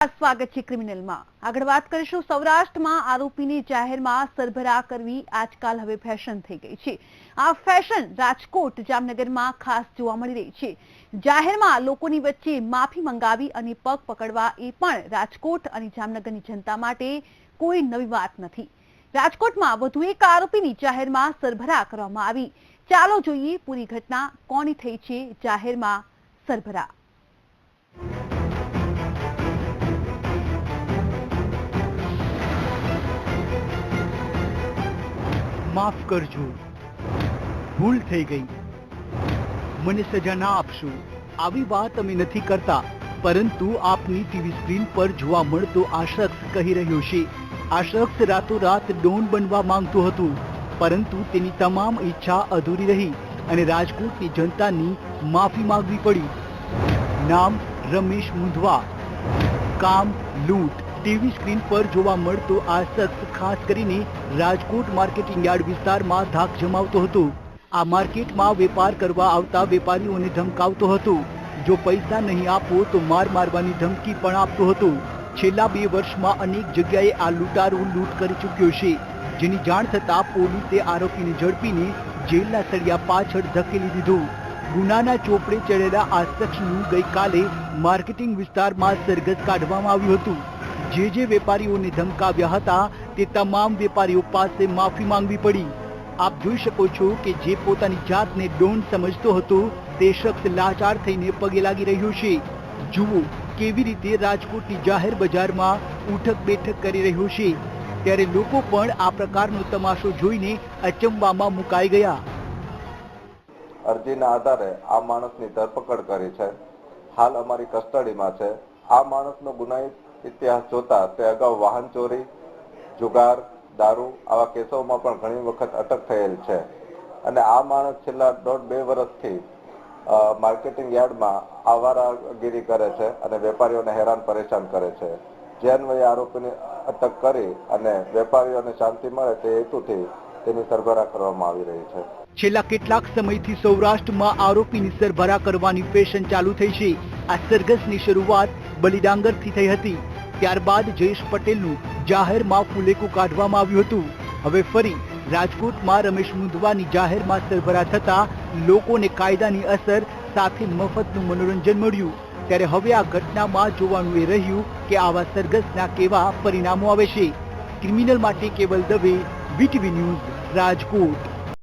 સ્વાગત છે ક્રિમિનલમાં। આગળ વાત કરીશું સૌરાષ્ટ્રમાં આરોપીને જાહેરમાં સરભરા કરવી આજકાલ હવે ફેશન થઈ ગઈ છે। આ ફેશન રાજકોટ જામનગરમાં ખાસ જોવા મળી રહી છે। જાહેરમાં લોકોની વચ્ચે માફી મંગાવી અને પગ પકડવા એ પણ રાજકોટ અને જામનગરની જનતા માટે કોઈ નવી વાત નથી। રાજકોટમાં વધુ એક આરોપીની જાહેરમાં સરભરા કરવામાં આવી। ચાલો જોઈએ પૂરી ઘટના। કોની થઈ છે જાહેરમાં સરભરા? माफ करजो, भूल थई गई, मने सजा ना आपशो। आवी बात अमे नथी करता, परंतु आपनी टीवी स्क्रीन पर जोवा मळतो आ शख्स कही रह्यो छे। आ शख्स रातोरात डॉन बनवा मांगतो हतो, परंतु तेनी तमाम इच्छा अधूरी रही अने राजकोटनी जनतानी माफी मांगवी पड़ी। नाम रमेश मुंधवा, काम लूट। टीवी स्क्रीन पर जोवा मळतो आ शख्स खास करीने राजकोट मार्केटिंग यार्ड विस्तारमां धाक जमावतो हतो। आ मार्केटमां वेपार करवा आवता वेपारीओने धमकावतो हतो। जो पैसा नहीं आपो तो मार मारवानी धमकी पण आपतो हतो। छेल्ला 2 वर्षमां अनेक जग्याए आ लूटारो लूट करी चूक्यो छे, जेनी जाण थता पोलीसे आरोपीने झड़पीने जेलना सळिया पाछळ धकेली दीधो। गुनाना चोपड़े चढ़ेला आ शख्सनुं गईकाले मार्केटिंग विस्तारमां सरघस काढवामां आव्युं हतुं। जे वेपारीओने धमकाव्या हता ते तमाम वेपारीओ पासे माफी मांगवी पड़ी। आप जोई शको छो के जे पोतानी जातने डॉन समजतो हतो ते शख्स लाचार थईने पगे लागी रह्यो छे। जुओ केवी रीते राजकोटनी जाहेर बजारमां उठक बेठक करी रह्यो छे, त्यारे लोको पण आ प्रकारनो तमाशो जोईने अचंबामां मुकाई गया। अरजीना आधारे आ माणसनी धरपकड़ करी छे। हाल अमारी कस्टडीमां छे। आ माणसनो गुनाहित इतिहास जोता ते अगाऊ वाहन चोरी, जुगार, दारू आवा केसोमां पण घणी वखत अटक थयेल छे अने आ माणस छेल्ला 1.5-2 वर्षथी मार्केटिंग यार्डमां आवारागीरी करे छे अने वेपारीओने हैरान परेशान करे छे। जे अन्वये आरोपीने अटक करी अने वेपारीओने शांति मळे ते हेतुथी तेनी सरभरा करवामां आवी रही छे। छेल्ला કેટલાક સમયથી સૌરાષ્ટ્રમાં આરોપીની સરભરા કરવાની ફેશન ચાલુ થઈ છે। આ સરઘસની શરૂઆત બલિડાંગરથી થઈ હતી, ત્યારબાદ જયેશ પટેલનું જાહેરમાં ફુલેકું કાઢવામાં આવ્યું હતું। હવે ફરી રાજકોટમાં રમેશ મુંધવાની જાહેરમાં સરભરા થતા લોકોને કાયદાની અસર સાથે મફતનું મનોરંજન મળ્યું। ત્યારે હવે આ ઘટનામાં જોવાનું એ રહ્યું કે આવા સરઘસના કેવા પરિણામો આવે છે। ક્રિમિનલ માટે કેવલ દવે, વીટીવી ન્યૂઝ, રાજકોટ।